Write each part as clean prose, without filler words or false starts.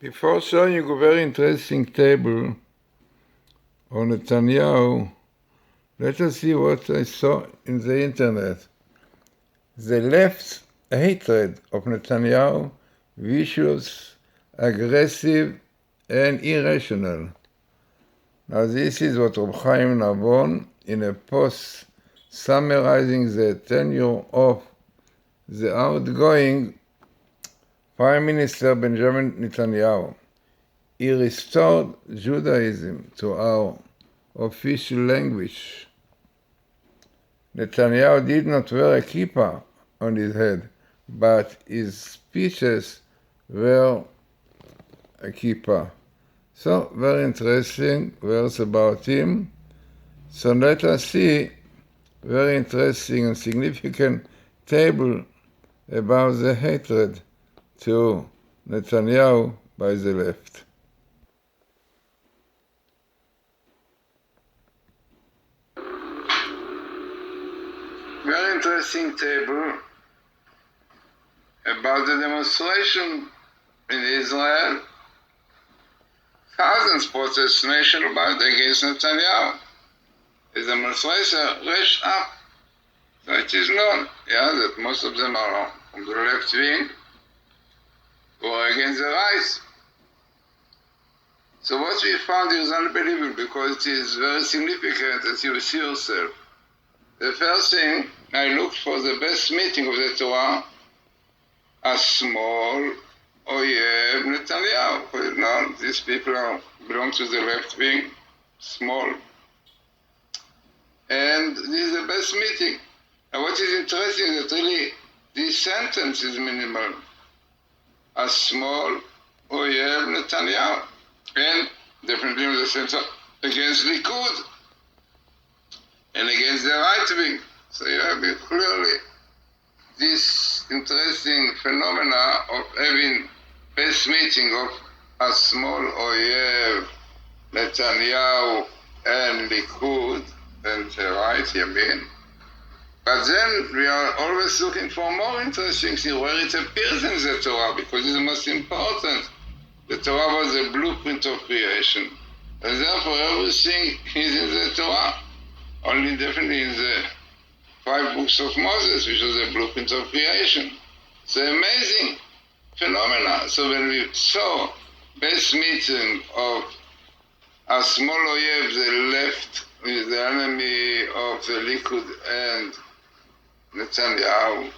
Before showing you a very interesting table on Netanyahu, let us see what I saw in the internet. The left's hatred of Netanyahu, vicious, aggressive, and irrational. Now this is what Reb Chaim Nabon, in a post summarizing the tenure of the outgoing Prime Minister Benjamin Netanyahu. He restored Judaism to our official language. Netanyahu did not wear a kippah on his head, but his speeches were a kippah. So, very interesting words about him. So let us see very interesting and significant table about the hatred to Netanyahu by the left. Very interesting table about the demonstration in Israel. Thousands protest nationwide against Netanyahu. The demonstration reached up. So it is known, that most of them are from the left wing or against the right. So what we found is unbelievable because it is very significant as you see yourself. The first thing, I looked for the best meeting of the Torah, a small Oyev Netanyahu. Because now these people belong to the left wing, small. And this is the best meeting. And what is interesting is that really this sentence is minimal. A small Oyev Netanyahu. And definitely in the sense of against Likud and against the right wing. So you have it clearly this interesting phenomena of having best meeting of a small Oyev Netanyahu and Likud and the right Yamin. But then we are always looking for more interesting things where it appears in the Torah, because it's the most important. The Torah was the blueprint of creation. And therefore everything is in the Torah. Only definitely in the 5 books of Moses, which was the blueprint of creation. It's an amazing phenomena. So when we saw best meeting of a small Oyev, the left, with the enemy of the Likud and Netanyahu.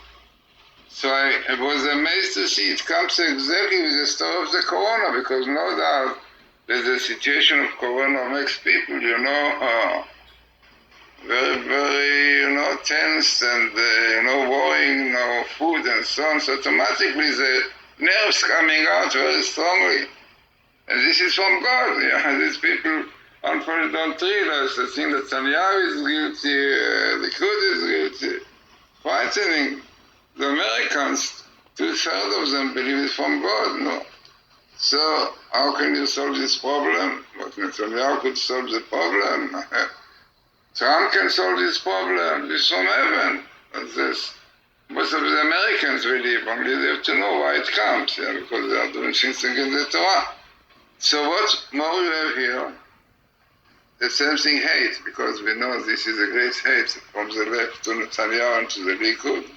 So I was amazed to see it comes exactly with the story of the Corona, because no doubt that the situation of Corona makes people, very, very, tense and, worrying, no food and so on. So automatically the nerves coming out very strongly. And this is from God. These people unfortunately don't realize the thing that Netanyahu is guilty, Likud is guilty. Frightening. The Americans, 2/3 of them believe it's from God, no? So how can you solve this problem? But Netanyahu could solve the problem. Trump can solve this problem. It's from heaven. Most of the Americans believe, only they have to know why it comes, because they are doing things against the Torah. So what more you have here? The same thing, hate, because we know this is a great hate from the left to Netanyahu and to the Likud.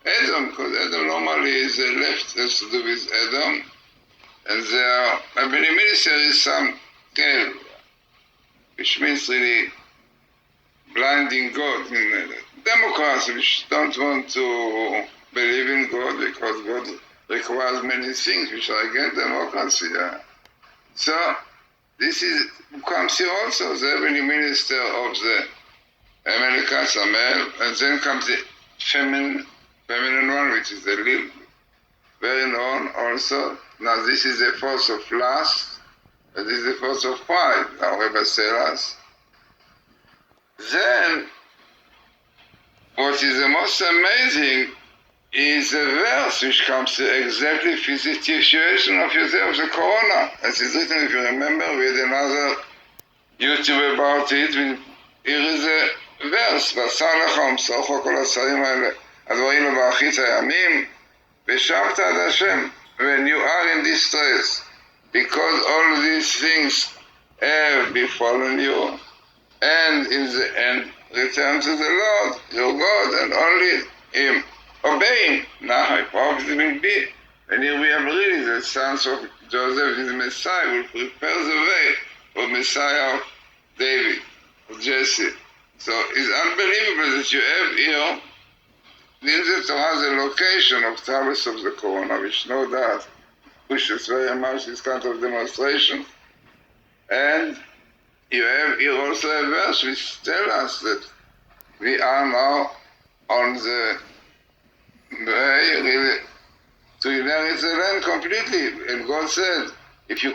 Edom, because Edom normally is the left, has to do with Edom. And their Abini minister is some Kel, which means really blinding God. Democrats which don't want to believe in God because God requires many things which are against democracy. So this comes here also, the Abini minister of the Americans, a male, and then comes the feminine one, which is the little, very known also. Now this is the force of lust, and this is the force of pride, now Rebbe Selas. Then, what is the most amazing is a verse which comes to exactly fit the situation of the Corona. As is written, if you remember, we had another YouTube about it. Here is a verse, בשר לך ומסוך כל השרים האלה, הדברים לבאחית הימים, ושבת עד השם, when you are in distress, because all these things have befallen you, and in the end return to the Lord, your God, and only Him. Obeying. Now how powerful will be. And here we have really the sons of Joseph, his Messiah, will prepare the way for Messiah of David, of Jesse. So it's unbelievable that you have here in the Torah the location of Talis of the Corona, which no doubt pushes very much this kind of demonstration. And you have here also a verse which tells us that we are now on the way really to inherit the land completely. And God said, if you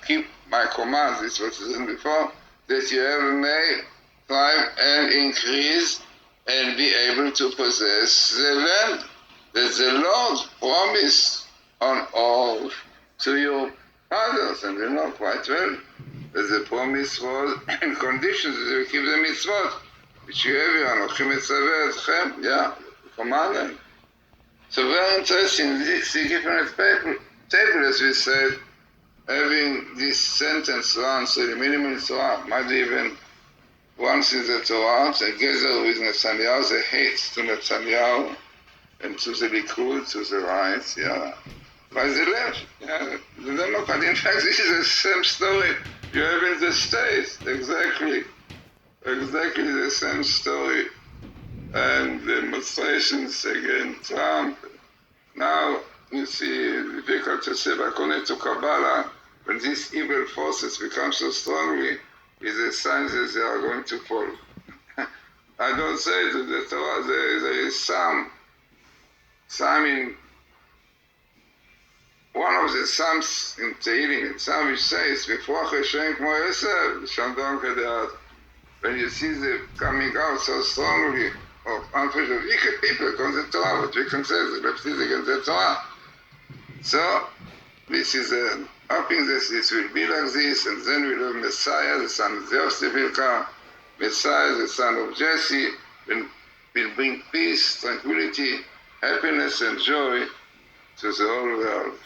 keep my commands, this was written before, that you ever may thrive and increase and be able to possess the land that the Lord promised on oath to your fathers. And you know quite well that the promise was in conditions that you keep the mitzvot, which you have here, Anochim Etzaveh Etchem, yeah, commandment. So very interesting, this different table, as we said, having this sentence once, so the minimum Torah, might even once in the Torah, together with Netanyahu, the hate to Netanyahu, and to the Likud, to the right, yeah. By the left, yeah, the Democrat. In fact, this is the same story you have in the States, exactly the same story. And demonstrations against Trump. Now, you see, it's difficult to say, but according to Kabbalah, when these evil forces become so strongly, is a sign that they are going to fall. I don't say to the Torah, there is some in one of the Psalms in Tehillim, Psalm which says, "Before Hashem kmo Esav, Shandon Kedeat." When you see them coming out so strongly of unfortunate wicked people against the Torah, what we can say is the left is against the Torah. So, this is hoping that this will be like this, and then we'll have Messiah, the son of Joseph will come, Messiah, the son of Jesse, will bring peace, tranquility, happiness, and joy to the whole world.